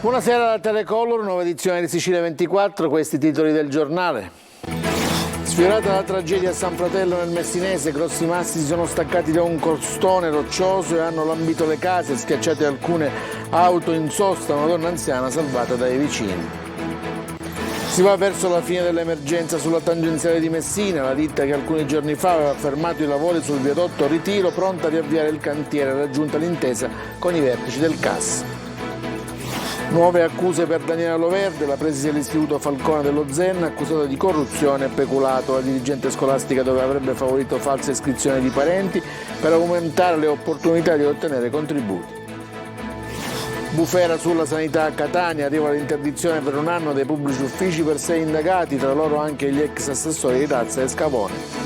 Buonasera da Telecolor, nuova edizione di Sicilia 24, questi titoli del giornale. Sfiorata la tragedia a San Fratello nel Messinese, grossi massi si sono staccati da un costone roccioso e hanno lambito le case, schiacciate alcune auto in sosta, una donna anziana salvata dai vicini. Si va verso la fine dell'emergenza sulla tangenziale di Messina, la ditta che alcuni giorni fa aveva fermato i lavori sul viadotto Ritiro, pronta a riavviare il cantiere, raggiunta l'intesa con i vertici del CAS. Nuove accuse per Daniela Loverde, la preside dell'istituto Falcone dello Zen, accusata di corruzione e peculato. La dirigente scolastica dove avrebbe favorito false iscrizioni di parenti per aumentare le opportunità di ottenere contributi. Bufera sulla sanità a Catania, arriva l'interdizione per un anno dei pubblici uffici per 6 indagati, tra loro anche gli ex assessori di Tazza e Scavone.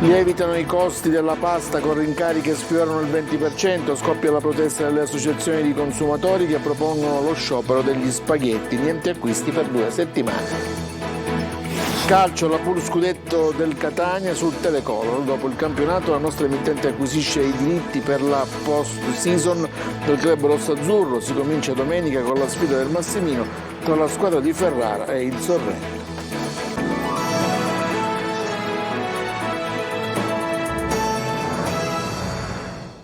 Lievitano i costi della pasta con rincari che sfiorano il 20%, scoppia la protesta delle associazioni di consumatori che propongono lo sciopero degli spaghetti, niente acquisti per 2 settimane. Calcio, la Pur Scudetto del Catania sul Telecolor. Dopo il campionato la nostra emittente acquisisce i diritti per la post-season del club rossazzurro. Si comincia domenica con la sfida del Massimino tra la squadra di Ferrara e il Sorrento.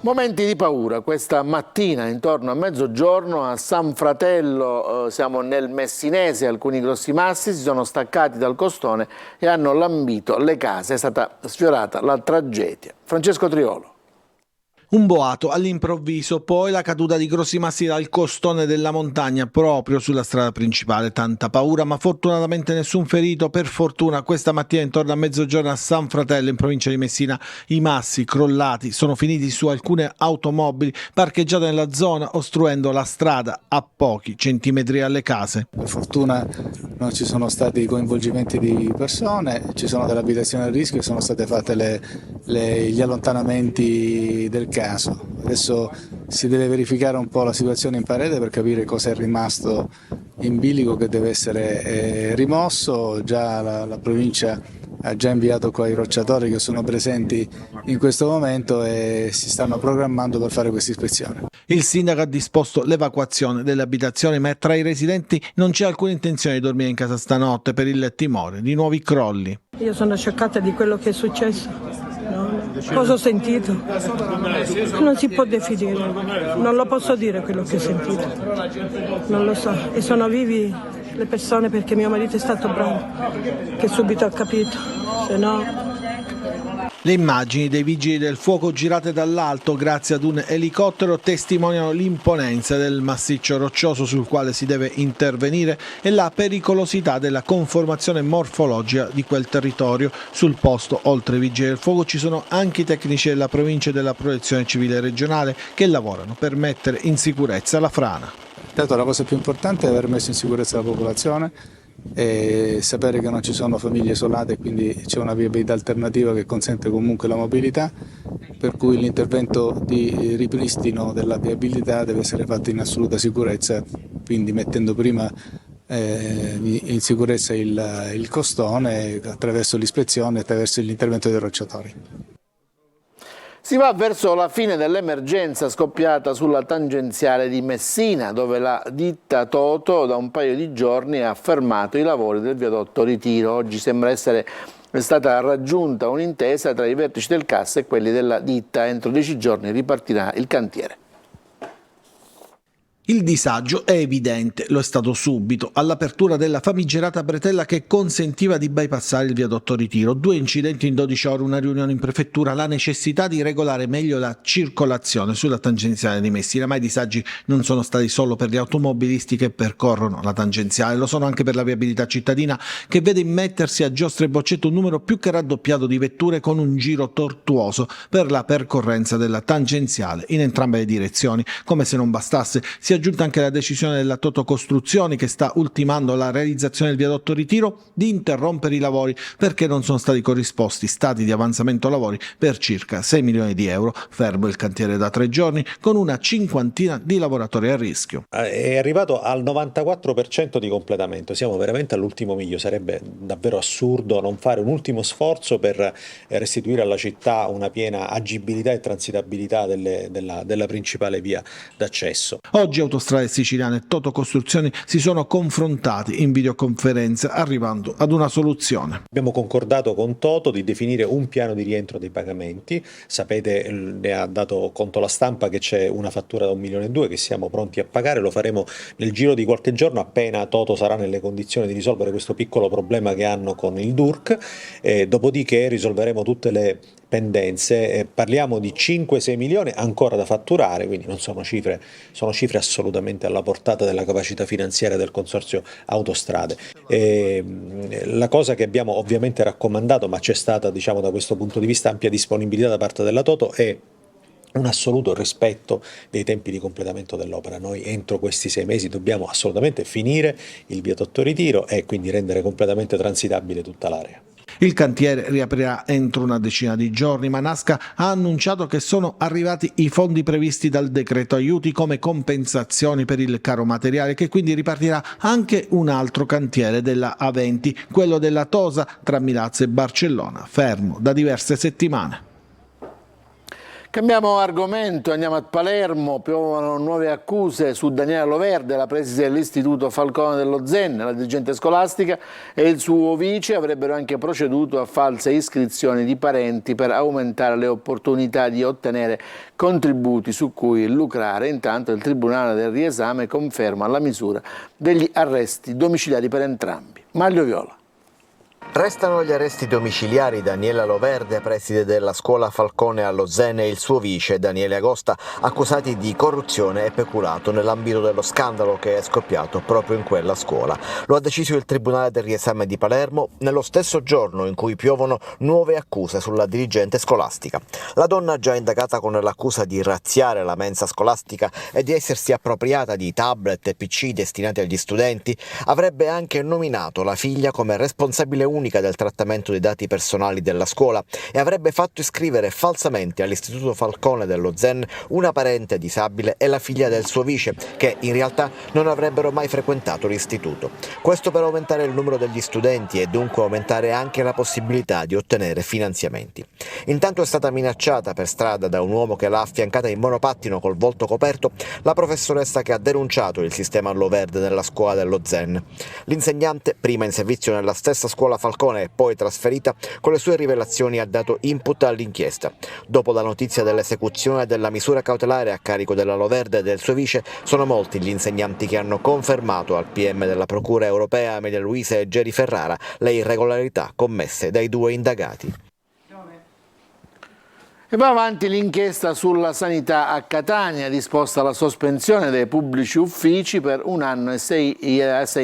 Momenti di paura questa mattina intorno a mezzogiorno a San Fratello, siamo nel Messinese, alcuni grossi massi si sono staccati dal costone e hanno lambito le case, è stata sfiorata la tragedia. Francesco Triolo. Un boato all'improvviso, poi la caduta di grossi massi dal costone della montagna proprio sulla strada principale. Tanta paura, ma fortunatamente nessun ferito. Per fortuna questa mattina intorno a mezzogiorno a San Fratello in provincia di Messina i massi crollati sono finiti su alcune automobili parcheggiate nella zona, ostruendo la strada a pochi centimetri dalle case. Per fortuna non ci sono stati coinvolgimenti di persone, ci sono delle abitazioni a rischio e sono state fatte gli allontanamenti del caso. Adesso si deve verificare un po' la situazione in parete per capire cosa è rimasto in bilico che deve essere rimosso. Già la provincia ha già inviato qua i rocciatori che sono presenti in questo momento e si stanno programmando per fare questa ispezione. Il sindaco ha disposto l'evacuazione delle abitazioni, ma tra i residenti non c'è alcuna intenzione di dormire in casa stanotte per il timore di nuovi crolli. Io sono scioccata di quello che è successo. Cosa ho sentito? Non si può definire, non lo posso dire quello che ho sentito, non lo so. E sono vivi le persone perché mio marito è stato bravo, che subito ha capito, se no... Le immagini dei vigili del fuoco girate dall'alto grazie ad un elicottero testimoniano l'imponenza del massiccio roccioso sul quale si deve intervenire e la pericolosità della conformazione morfologica di quel territorio. Sul posto, oltre ai vigili del fuoco, ci sono anche i tecnici della provincia e della protezione civile regionale che lavorano per mettere in sicurezza la frana. Intanto la cosa più importante è aver messo in sicurezza la popolazione e sapere che non ci sono famiglie isolate, quindi c'è una viabilità alternativa che consente comunque la mobilità, per cui l'intervento di ripristino della viabilità deve essere fatto in assoluta sicurezza, quindi mettendo prima in sicurezza il costone attraverso l'ispezione e attraverso l'intervento dei rocciatori. Si va verso la fine dell'emergenza scoppiata sulla tangenziale di Messina, dove la ditta Toto da un paio di giorni ha fermato i lavori del viadotto Ritiro. Oggi sembra essere stata raggiunta un'intesa tra i vertici del CAS e quelli della ditta. Entro 10 giorni ripartirà il cantiere. Il disagio è evidente, lo è stato subito, all'apertura della famigerata bretella che consentiva di bypassare il viadotto Ritiro. 2 incidenti in 12 ore, una riunione in prefettura, la necessità di regolare meglio la circolazione sulla tangenziale di Messina, ma i disagi non sono stati solo per gli automobilisti che percorrono la tangenziale, lo sono anche per la viabilità cittadina che vede immettersi a giostre e boccette un numero più che raddoppiato di vetture con un giro tortuoso per la percorrenza della tangenziale in entrambe le direzioni. Come se non bastasse, si aggiunta anche la decisione della Toto Costruzioni, che sta ultimando la realizzazione del viadotto Ritiro, di interrompere i lavori perché non sono stati corrisposti stati di avanzamento lavori per circa 6 milioni di euro. Fermo il cantiere da 3 giorni con una cinquantina di lavoratori a rischio. È arrivato al 94% di completamento, siamo veramente all'ultimo miglio, sarebbe davvero assurdo non fare un ultimo sforzo per restituire alla città una piena agibilità e transitabilità della principale via d'accesso. Oggi Autostrade Siciliane e Toto Costruzioni si sono confrontati in videoconferenza, arrivando ad una soluzione. Abbiamo concordato con Toto di definire un piano di rientro dei pagamenti. Sapete, ne ha dato conto la stampa, che c'è una fattura da 1,2 milioni che siamo pronti a pagare. Lo faremo nel giro di qualche giorno, appena Toto sarà nelle condizioni di risolvere questo piccolo problema che hanno con il DURC. Dopodiché risolveremo tutte le pendenze. Parliamo di 5-6 milioni ancora da fatturare, quindi non sono cifre assolutamente alla portata della capacità finanziaria del consorzio Autostrade. La cosa che abbiamo ovviamente raccomandato, ma c'è stata, diciamo, da questo punto di vista ampia disponibilità da parte della Toto, è un assoluto rispetto dei tempi di completamento dell'opera. Noi entro questi 6 mesi dobbiamo assolutamente finire il viadotto Ritiro e quindi rendere completamente transitabile tutta l'area. Il cantiere riaprirà entro una decina di giorni, ma Nasca ha annunciato che sono arrivati i fondi previsti dal decreto aiuti come compensazioni per il caro materiale, che quindi ripartirà anche un altro cantiere della A20, quello della Tosa tra Milazzo e Barcellona, fermo da diverse settimane. Cambiamo argomento, andiamo a Palermo. Piovono nuove accuse su Daniela Loverde, la preside dell'Istituto Falcone dello Zen. La dirigente scolastica e il suo vice avrebbero anche proceduto a false iscrizioni di parenti per aumentare le opportunità di ottenere contributi su cui lucrare. Intanto il Tribunale del Riesame conferma la misura degli arresti domiciliari per entrambi. Maglio Viola. Restano gli arresti domiciliari Daniela Loverde, preside della scuola Falcone allo Zen, e il suo vice Daniele Agosta, accusati di corruzione e peculato nell'ambito dello scandalo che è scoppiato proprio in quella scuola. Lo ha deciso il Tribunale del Riesame di Palermo nello stesso giorno in cui piovono nuove accuse sulla dirigente scolastica. La donna, già indagata con l'accusa di razziare la mensa scolastica e di essersi appropriata di tablet e PC destinati agli studenti, avrebbe anche nominato la figlia come responsabile unica del trattamento dei dati personali della scuola e avrebbe fatto iscrivere falsamente all'Istituto Falcone dello Zen una parente disabile e la figlia del suo vice, che in realtà non avrebbero mai frequentato l'istituto. Questo per aumentare il numero degli studenti e dunque aumentare anche la possibilità di ottenere finanziamenti. Intanto è stata minacciata per strada da un uomo che l'ha affiancata in monopattino col volto coperto la professoressa che ha denunciato il sistema Loverde nella scuola dello Zen. L'insegnante, prima in servizio nella stessa scuola Falcone e poi trasferita, con le sue rivelazioni ha dato input all'inchiesta. Dopo la notizia dell'esecuzione della misura cautelare a carico della Loverde e del suo vice, sono molti gli insegnanti che hanno confermato al PM della Procura europea Amelia Luisa e Geri Ferrara le irregolarità commesse dai due indagati. E va avanti l'inchiesta sulla sanità a Catania, disposta la sospensione dei pubblici uffici per 1 anno e 6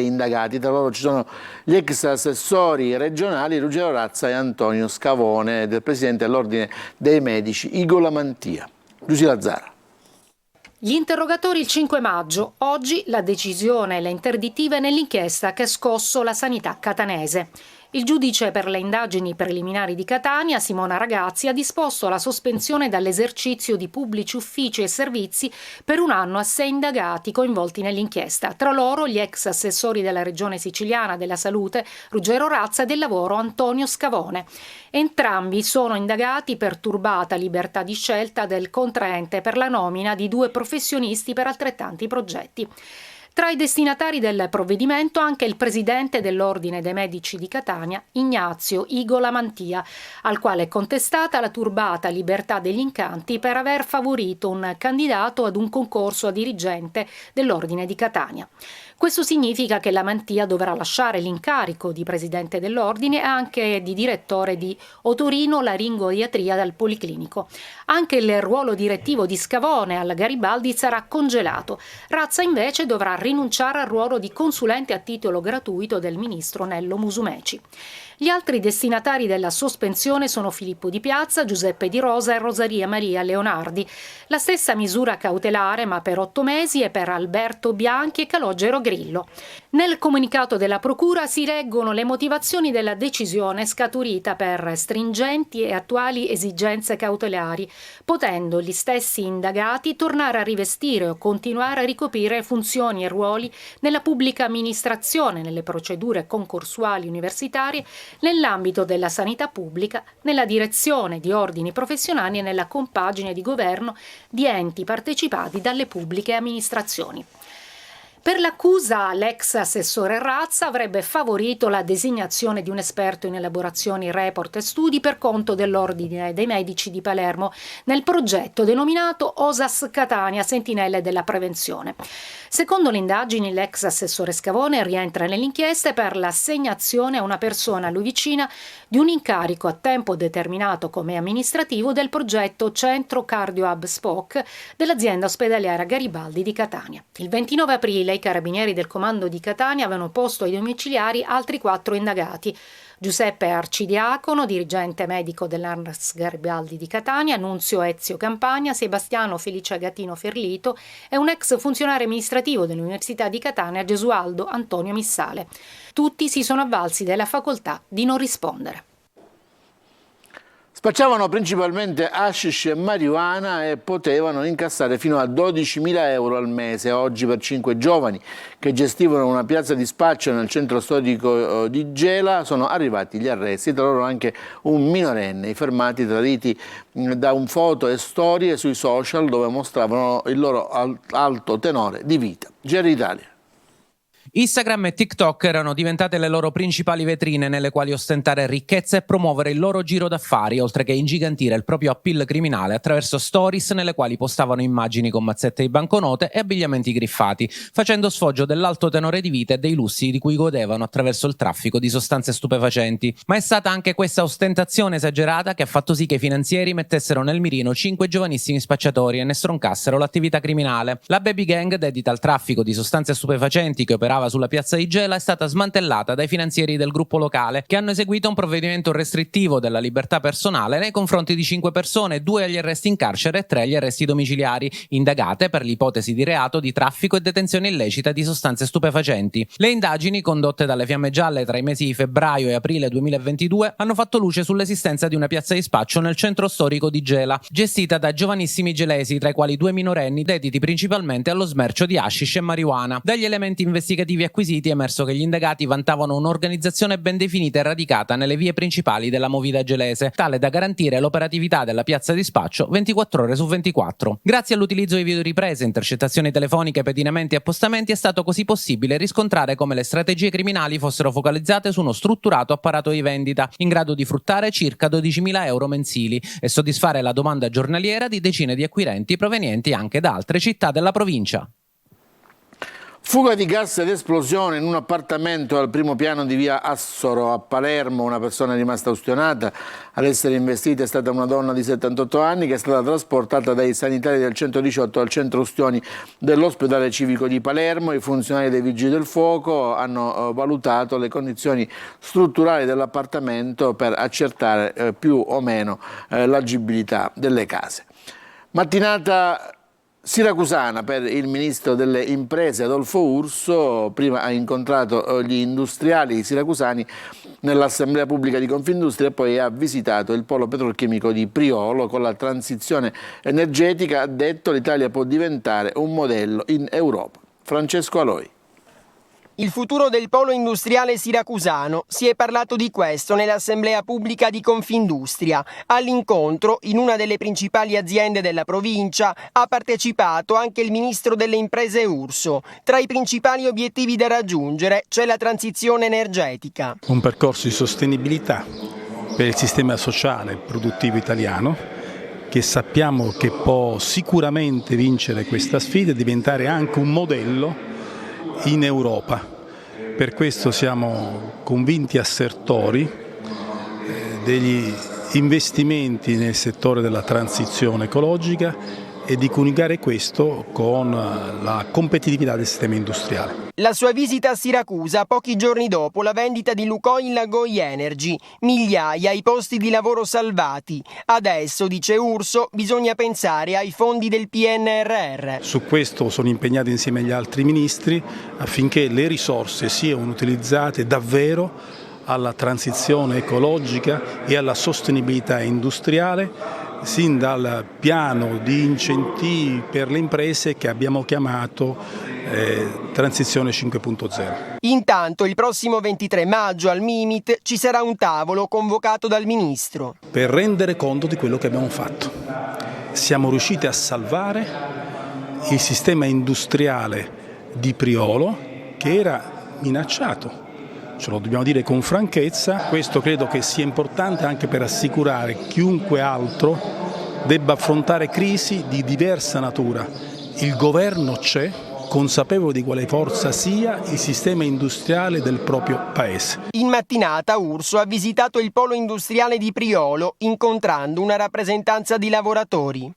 indagati. Tra loro ci sono gli ex assessori regionali Ruggero Razza e Antonio Scavone, del presidente dell'Ordine dei Medici Igo Lamantia. Giusy Lazzara. Gli interrogatori il 5 maggio, oggi la decisione e le interdittive nell'inchiesta che ha scosso la sanità catanese. Il giudice per le indagini preliminari di Catania, Simona Ragazzi, ha disposto la sospensione dall'esercizio di pubblici uffici e servizi per 1 anno a 6 indagati coinvolti nell'inchiesta. Tra loro gli ex assessori della Regione Siciliana della Salute, Ruggero Razza, e del Lavoro, Antonio Scavone. Entrambi sono indagati per turbata libertà di scelta del contraente per la nomina di 2 professionisti per altrettanti progetti. Tra i destinatari del provvedimento anche il presidente dell'Ordine dei Medici di Catania, Ignazio Igo Lamantia, al quale è contestata la turbata libertà degli incanti per aver favorito un candidato ad un concorso a dirigente dell'Ordine di Catania. Questo significa che Lamantia dovrà lasciare l'incarico di presidente dell'ordine e anche di direttore di otorino laringoiatria del Policlinico. Anche il ruolo direttivo di Scavone al Garibaldi sarà congelato. Razza invece dovrà rinunciare al ruolo di consulente a titolo gratuito del ministro Nello Musumeci. Gli altri destinatari della sospensione sono Filippo Di Piazza, Giuseppe Di Rosa e Rosaria Maria Leonardi. La stessa misura cautelare, ma per 8 mesi, è per Alberto Bianchi e Calogero Grillo. Nel comunicato della Procura si leggono le motivazioni della decisione scaturita per stringenti e attuali esigenze cautelari, potendo gli stessi indagati tornare a rivestire o continuare a ricoprire funzioni e ruoli nella pubblica amministrazione, nelle procedure concorsuali universitarie nell'ambito della sanità pubblica, nella direzione di ordini professionali e nella compagine di governo di enti partecipati dalle pubbliche amministrazioni. Per l'accusa, l'ex assessore Razza avrebbe favorito la designazione di un esperto in elaborazioni report e studi per conto dell'Ordine dei Medici di Palermo nel progetto denominato OSAS Catania, Sentinelle della Prevenzione. Secondo le indagini, l'ex assessore Scavone rientra nell'inchiesta per l'assegnazione a una persona a lui vicina di un incarico a tempo determinato come amministrativo del progetto Centro Cardio Hub Spoc dell'azienda ospedaliera Garibaldi di Catania. Il 29 aprile i carabinieri del comando di Catania avevano posto ai domiciliari altri 4 indagati. Giuseppe Arcidiacono, dirigente medico dell'ANRS Garibaldi di Catania, Nunzio Ezio Campagna, Sebastiano Felice Agatino Ferlito e un ex funzionario amministrativo dell'Università di Catania, Gesualdo Antonio Missale. Tutti si sono avvalsi della facoltà di non rispondere. Spacciavano principalmente hashish e marijuana e potevano incassare fino a 12.000 euro al mese. Oggi per 5 giovani che gestivano una piazza di spaccio nel centro storico di Gela sono arrivati gli arresti, tra loro anche un minorenne. I fermati traditi da un foto e storie sui social dove mostravano il loro alto tenore di vita. GR Italia. Instagram e TikTok erano diventate le loro principali vetrine nelle quali ostentare ricchezza e promuovere il loro giro d'affari, oltre che ingigantire il proprio appeal criminale attraverso stories nelle quali postavano immagini con mazzette di banconote e abbigliamenti griffati, facendo sfoggio dell'alto tenore di vita e dei lussi di cui godevano attraverso il traffico di sostanze stupefacenti. Ma è stata anche questa ostentazione esagerata che ha fatto sì che i finanzieri mettessero nel mirino 5 giovanissimi spacciatori e ne stroncassero l'attività criminale. La Baby Gang, dedita al traffico di sostanze stupefacenti che operava sulla piazza di Gela, è stata smantellata dai finanzieri del gruppo locale, che hanno eseguito un provvedimento restrittivo della libertà personale nei confronti di 5 persone, 2 agli arresti in carcere e 3 agli arresti domiciliari, indagate per l'ipotesi di reato di traffico e detenzione illecita di sostanze stupefacenti. Le indagini, condotte dalle Fiamme Gialle tra i mesi di febbraio e aprile 2022, hanno fatto luce sull'esistenza di una piazza di spaccio nel centro storico di Gela, gestita da giovanissimi gelesi, tra i quali 2 minorenni dediti principalmente allo smercio di hashish e marijuana. Dagli elementi investigativi acquisiti è emerso che gli indagati vantavano un'organizzazione ben definita e radicata nelle vie principali della movida gelese, tale da garantire l'operatività della piazza di spaccio 24 ore su 24. Grazie all'utilizzo di videoriprese, intercettazioni telefoniche, pedinamenti e appostamenti è stato così possibile riscontrare come le strategie criminali fossero focalizzate su uno strutturato apparato di vendita in grado di fruttare circa 12.000 euro mensili e soddisfare la domanda giornaliera di decine di acquirenti provenienti anche da altre città della provincia. Fuga di gas ed esplosione in un appartamento al primo piano di via Assoro a Palermo. Una persona è rimasta ustionata. Ad essere investita è stata una donna di 78 anni che è stata trasportata dai sanitari del 118 al centro ustioni dell'ospedale civico di Palermo. I funzionari dei vigili del fuoco hanno valutato le condizioni strutturali dell'appartamento per accertare più o meno l'agibilità delle case. Mattinata siracusana per il ministro delle imprese Adolfo Urso. Prima ha incontrato gli industriali siracusani nell'Assemblea Pubblica di Confindustria e poi ha visitato il polo petrolchimico di Priolo. Con la transizione energetica, ha detto, l'Italia può diventare un modello in Europa. Francesco Aloi. Il futuro del polo industriale siracusano, si è parlato di questo nell'Assemblea Pubblica di Confindustria. All'incontro, in una delle principali aziende della provincia, ha partecipato anche il ministro delle imprese Urso. Tra i principali obiettivi da raggiungere c'è la transizione energetica. Un percorso di sostenibilità per il sistema sociale e produttivo italiano, che sappiamo che può sicuramente vincere questa sfida e diventare anche un modello in Europa. Per questo siamo convinti assertori degli investimenti nel settore della transizione ecologica e di coniugare questo con la competitività del sistema industriale. La sua visita a Siracusa pochi giorni dopo la vendita di Lukoil a Goi Energy, migliaia i posti di lavoro salvati. Adesso, dice Urso, bisogna pensare ai fondi del PNRR. Su questo sono impegnato insieme agli altri ministri affinché le risorse siano utilizzate davvero alla transizione ecologica e alla sostenibilità industriale, sin dal piano di incentivi per le imprese che abbiamo chiamato Transizione 5.0. Intanto il prossimo 23 maggio al Mimit ci sarà un tavolo convocato dal Ministro. Per rendere conto di quello che abbiamo fatto. Siamo riusciti a salvare il sistema industriale di Priolo che era minacciato. Ce lo dobbiamo dire con franchezza, questo credo che sia importante anche per assicurare chiunque altro debba affrontare crisi di diversa natura. Il governo c'è, consapevole di quale forza sia il sistema industriale del proprio paese. In mattinata Urso ha visitato il polo industriale di Priolo, incontrando una rappresentanza di lavoratori.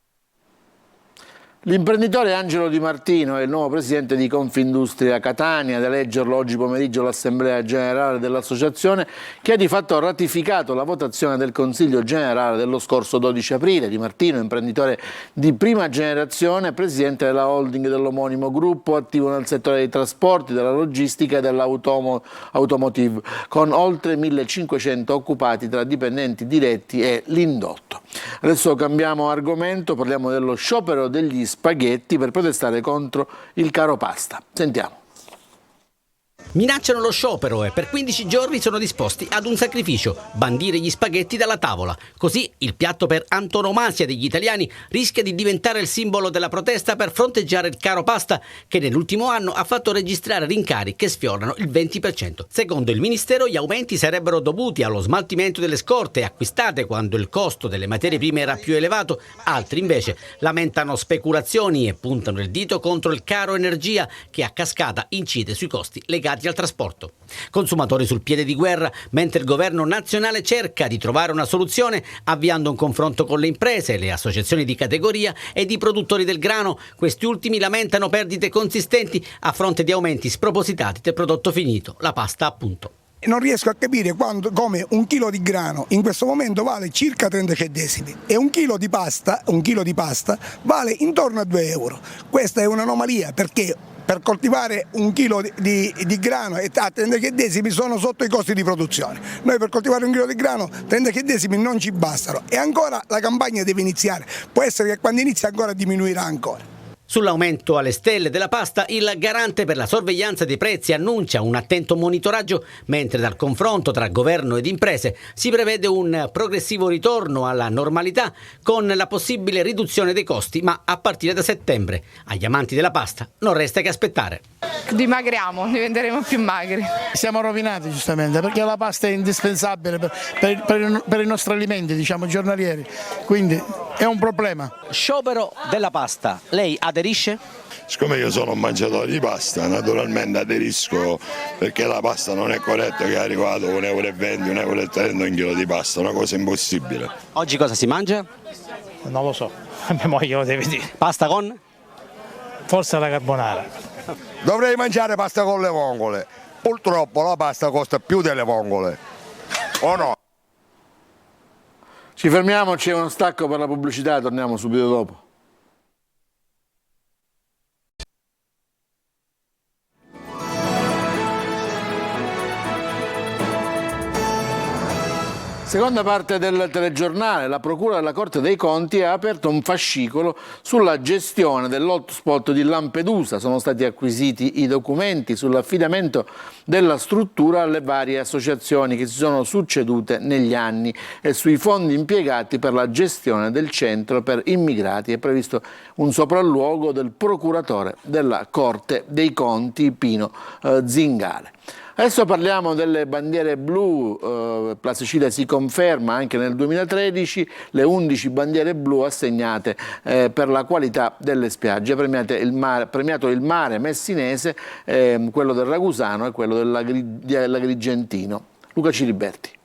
L'imprenditore Angelo Di Martino è il nuovo presidente di Confindustria Catania, ad eleggerlo oggi pomeriggio l'Assemblea Generale dell'Associazione, che ha di fatto ratificato la votazione del Consiglio Generale dello scorso 12 aprile. Di Martino, imprenditore di prima generazione, presidente della holding dell'omonimo gruppo, attivo nel settore dei trasporti, della logistica e dell'automotive, con oltre 1500 occupati tra dipendenti diretti e l'indotto. Adesso cambiamo argomento, parliamo dello sciopero degli spaghetti per protestare contro il caro pasta. Sentiamo. Minacciano lo sciopero e per 15 giorni sono disposti ad un sacrificio: bandire gli spaghetti dalla tavola. Così il piatto per antonomasia degli italiani rischia di diventare il simbolo della protesta per fronteggiare il caro pasta, che nell'ultimo anno ha fatto registrare rincari che sfiorano il 20%. Secondo il Ministero, gli aumenti sarebbero dovuti allo smaltimento delle scorte acquistate quando il costo delle materie prime era più elevato. Altri invece lamentano speculazioni e puntano il dito contro il caro energia, che a cascata incide sui costi legati al trasporto. Consumatori sul piede di guerra, mentre il governo nazionale cerca di trovare una soluzione avviando un confronto con le imprese, le associazioni di categoria e i produttori del grano. Questi ultimi lamentano perdite consistenti a fronte di aumenti spropositati del prodotto finito, la pasta appunto. Non riesco a capire come un chilo di grano in questo momento vale circa 30 centesimi e un chilo di pasta vale intorno a 2 euro. Questa è un'anomalia, perché per coltivare un chilo di grano a 30 centesimi sono sotto i costi di produzione. Noi per coltivare un chilo di grano 30 centesimi non ci bastano e ancora la campagna deve iniziare. Può essere che quando inizia ancora diminuirà ancora. Sull'aumento alle stelle della pasta, il garante per la sorveglianza dei prezzi annuncia un attento monitoraggio, mentre dal confronto tra governo ed imprese si prevede un progressivo ritorno alla normalità con la possibile riduzione dei costi, ma a partire da settembre. Agli amanti della pasta non resta che aspettare. Dimagriamo, diventeremo più magri. Siamo rovinati giustamente, perché la pasta è indispensabile per i nostri alimenti, diciamo, giornalieri, quindi è un problema. Sciopero della pasta, lei aderisce? Siccome io sono un mangiatore di pasta, naturalmente aderisco, perché la pasta non è corretto che è arrivato 1,20 euro, 1,30 euro un chilo di pasta, una cosa impossibile. Oggi cosa si mangia? Non lo so, mia moglie lo deve dire. Pasta con? Forse la carbonara. Dovrei mangiare pasta con le vongole, purtroppo la pasta costa più delle vongole, o no? Ci fermiamo, c'è uno stacco per la pubblicità, torniamo subito dopo. Seconda parte del telegiornale, la Procura della Corte dei Conti ha aperto un fascicolo sulla gestione dell'hotspot di Lampedusa. Sono stati acquisiti i documenti sull'affidamento della struttura alle varie associazioni che si sono succedute negli anni e sui fondi impiegati per la gestione del centro per immigrati. È previsto un sopralluogo del procuratore della Corte dei Conti, Pino Zingale. Adesso parliamo delle bandiere blu, la Sicilia si conferma anche nel 2013, le 11 bandiere blu assegnate per la qualità delle spiagge, premiato il mare messinese, quello del Ragusano e quello dell'Agrigentino. Luca Ciliberti.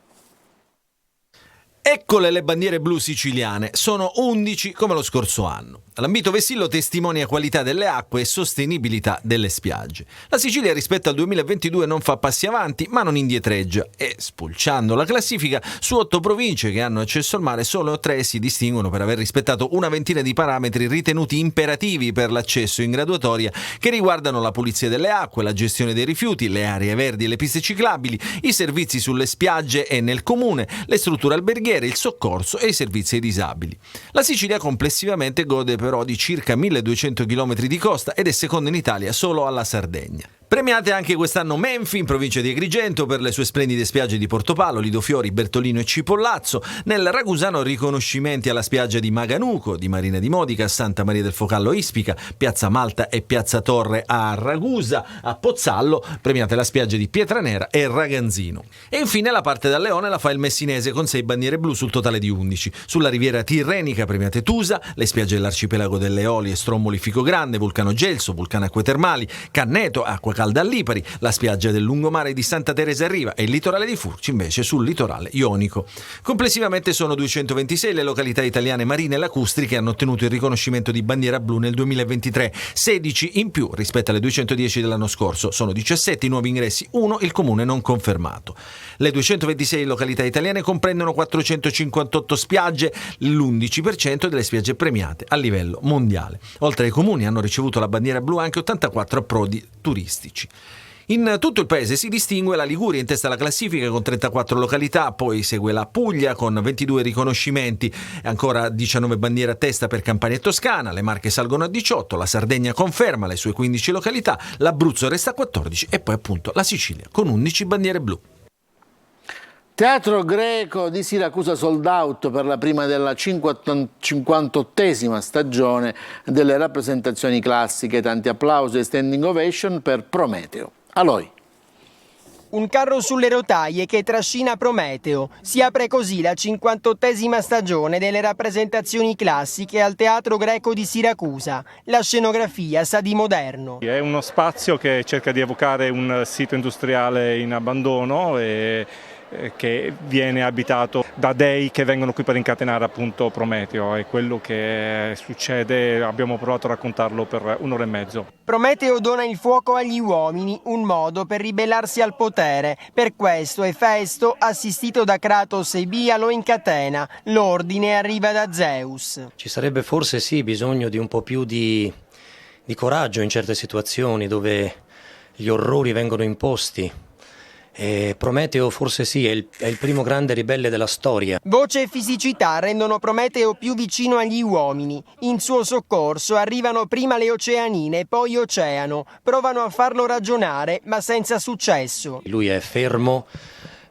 Eccole le bandiere blu siciliane, sono 11 come lo scorso anno. L'ambito Vessillo testimonia qualità delle acque e sostenibilità delle spiagge. La Sicilia rispetto al 2022 non fa passi avanti, ma non indietreggia e, spulciando la classifica, su 8 province che hanno accesso al mare, solo 3 si distinguono per aver rispettato una ventina di parametri ritenuti imperativi per l'accesso in graduatoria, che riguardano la pulizia delle acque, la gestione dei rifiuti, le aree verdi e le piste ciclabili, i servizi sulle spiagge e nel comune, le strutture alberghiere, per il soccorso e i servizi ai disabili. La Sicilia complessivamente gode però di circa 1200 km di costa ed è seconda in Italia solo alla Sardegna. Premiate anche quest'anno Menfi, in provincia di Agrigento, per le sue splendide spiagge di Portopalo, Lido Fiori, Bertolino e Cipollazzo. Nel Ragusano riconoscimenti alla spiaggia di Maganuco, di Marina di Modica, Santa Maria del Focallo Ispica, Piazza Malta e Piazza Torre a Ragusa. A Pozzallo premiate la spiaggia di Pietranera e Raganzino. E infine la parte da Leone la fa il Messinese con 6 bandiere blu sul totale di 11. Sulla riviera tirrenica premiate Tusa, le spiagge dell'arcipelago delle Eolie, Stromboli, Ficogrande, Vulcano Gelso, Vulcano Acque Termali, Canneto, Acqua Calda a Lipari, la spiaggia del lungomare di Santa Teresa a Riva e il litorale di Furci invece sul litorale ionico. Complessivamente sono 226 le località italiane marine e lacustri che hanno ottenuto il riconoscimento di bandiera blu nel 2023, 16 in più rispetto alle 210 dell'anno scorso, sono 17 i nuovi ingressi, 1 il comune non confermato. Le 226 località italiane comprendono 458 spiagge, l'11% delle spiagge premiate a livello mondiale. Oltre ai comuni hanno ricevuto la bandiera blu anche 84 approdi turistici. In tutto il paese si distingue la Liguria in testa alla classifica con 34 località, poi segue la Puglia con 22 riconoscimenti, ancora 19 bandiere a testa per Campania e Toscana, le Marche salgono a 18, la Sardegna conferma le sue 15 località, l'Abruzzo resta a 14 e poi appunto la Sicilia con 11 bandiere blu. Teatro Greco di Siracusa sold out per la prima della 58esima stagione delle rappresentazioni classiche, tanti applausi e standing ovation per Prometeo. Aloi. Un carro sulle rotaie che trascina Prometeo. Si apre così la 58esima stagione delle rappresentazioni classiche al Teatro Greco di Siracusa. La scenografia sa di moderno. È uno spazio che cerca di evocare un sito industriale in abbandono e che viene abitato da dei che vengono qui per incatenare appunto Prometeo. È quello che succede, abbiamo provato a raccontarlo per un'ora e mezzo. Prometeo dona il fuoco agli uomini, un modo per ribellarsi al potere. Per questo Efesto, assistito da Kratos e Bia, lo incatena. L'ordine arriva da Zeus. Ci sarebbe forse sì bisogno di un po' più di coraggio in certe situazioni dove gli orrori vengono imposti. E Prometeo forse sì, è il primo grande ribelle della storia. Voce e fisicità rendono Prometeo più vicino agli uomini. In suo soccorso arrivano prima le oceanine, poi Oceano. Provano a farlo ragionare, ma senza successo. Lui è fermo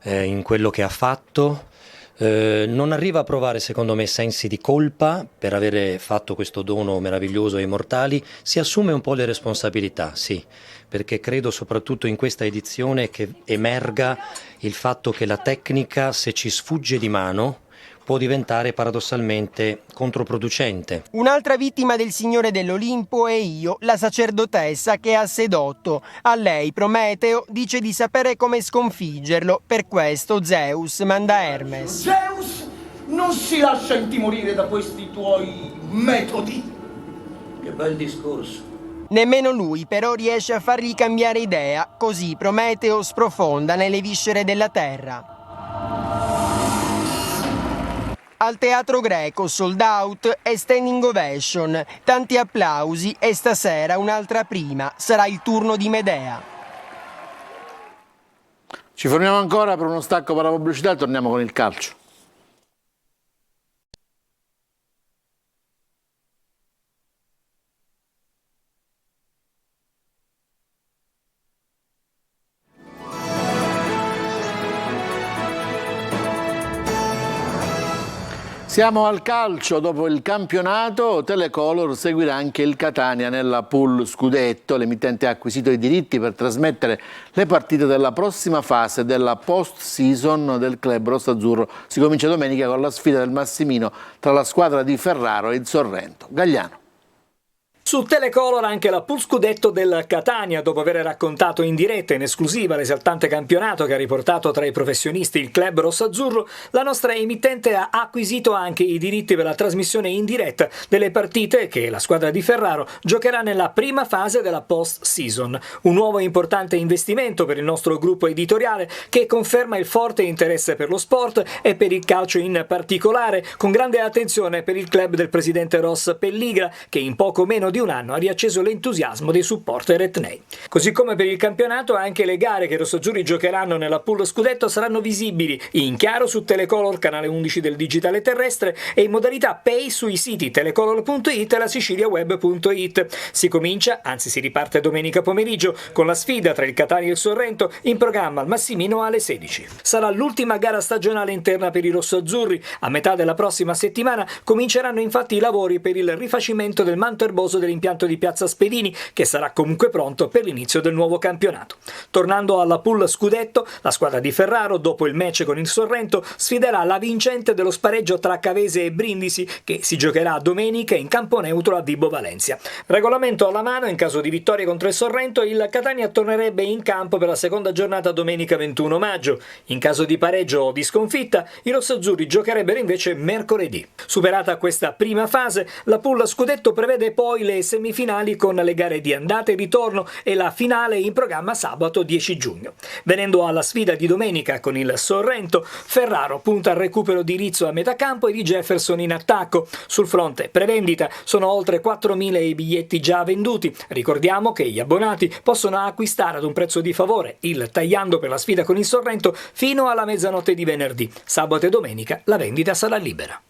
in quello che ha fatto. Non arriva a provare secondo me sensi di colpa per avere fatto questo dono meraviglioso ai mortali, si assume un po' le responsabilità, sì, perché credo soprattutto in questa edizione che emerga il fatto che la tecnica, se ci sfugge di mano, può diventare paradossalmente controproducente. Un'altra vittima del Signore dell'Olimpo è Io, la sacerdotessa che ha sedotto. A lei Prometeo dice di sapere come sconfiggerlo, per questo Zeus manda Hermes. Zeus non si lascia intimorire da questi tuoi metodi. Che bel discorso. Nemmeno lui però riesce a fargli cambiare idea, così Prometeo sprofonda nelle viscere della terra. Al Teatro Greco sold out e standing ovation, tanti applausi e stasera un'altra prima, sarà il turno di Medea. Ci fermiamo ancora per uno stacco per la pubblicità e torniamo con il calcio. Siamo al calcio, dopo il campionato Telecolor seguirà anche il Catania nella pool scudetto. L'emittente ha acquisito i diritti per trasmettere le partite della prossima fase della post-season del club rossazzurro. Si comincia domenica con la sfida del Massimino tra la squadra di Ferraro e il Sorrento. Gagliano. Su Telecolor anche la pool scudetto del Catania, dopo aver raccontato in diretta in esclusiva l'esaltante campionato che ha riportato tra i professionisti il club rossazzurro, la nostra emittente ha acquisito anche i diritti per la trasmissione in diretta delle partite che la squadra di Ferraro giocherà nella prima fase della post-season. Un nuovo e importante investimento per il nostro gruppo editoriale che conferma il forte interesse per lo sport e per il calcio in particolare, con grande attenzione per il club del presidente Ross Pelligra che in poco meno di un anno ha riacceso l'entusiasmo dei supporter etnei. Così come per il campionato, anche le gare che i rossoazzurri giocheranno nella pool scudetto saranno visibili in chiaro su Telecolor, canale 11 del digitale terrestre, e in modalità Pay sui siti telecolor.it e la siciliaweb.it. Si comincia, anzi si riparte domenica pomeriggio, con la sfida tra il Catania e il Sorrento, in programma al Massimino alle 16. Sarà l'ultima gara stagionale interna per i rossoazzurri. A metà della prossima settimana cominceranno infatti i lavori per il rifacimento del manto erboso dell'impianto di Piazza Spedini, che sarà comunque pronto per l'inizio del nuovo campionato. Tornando alla pool scudetto, la squadra di Ferraro, dopo il match con il Sorrento, sfiderà la vincente dello spareggio tra Cavese e Brindisi, che si giocherà domenica in campo neutro a Vibo Valencia. Regolamento alla mano, in caso di vittoria contro il Sorrento, il Catania tornerebbe in campo per la seconda giornata domenica 21 maggio. In caso di pareggio o di sconfitta, i rossoazzurri giocherebbero invece mercoledì. Superata questa prima fase, la pool scudetto prevede poi le semifinali con le gare di andata e ritorno e la finale in programma sabato 10 giugno. Venendo alla sfida di domenica con il Sorrento, Ferraro punta al recupero di Rizzo a metà campo e di Jefferson in attacco. Sul fronte prevendita sono oltre 4.000 i biglietti già venduti. Ricordiamo che gli abbonati possono acquistare ad un prezzo di favore il tagliando per la sfida con il Sorrento fino alla mezzanotte di venerdì. Sabato e domenica la vendita sarà libera.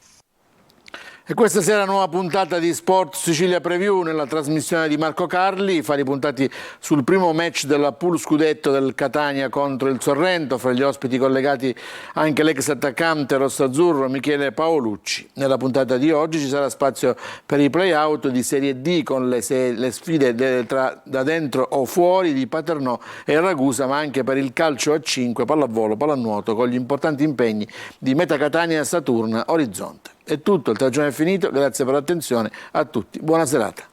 E questa sera nuova puntata di Sport Sicilia Preview nella trasmissione di Marco Carli, fari puntati sul primo match della pool scudetto del Catania contro il Sorrento, fra gli ospiti collegati anche l'ex attaccante rossazzurro Michele Paolucci. Nella puntata di oggi ci sarà spazio per i play-out di Serie D con le sfide da dentro o fuori di Paternò e Ragusa, ma anche per il calcio a 5, pallavolo, pallanuoto con gli importanti impegni di Meta Catania, Saturna, Orizzonte. È tutto, il tragione è finito, grazie per l'attenzione a tutti, buona serata.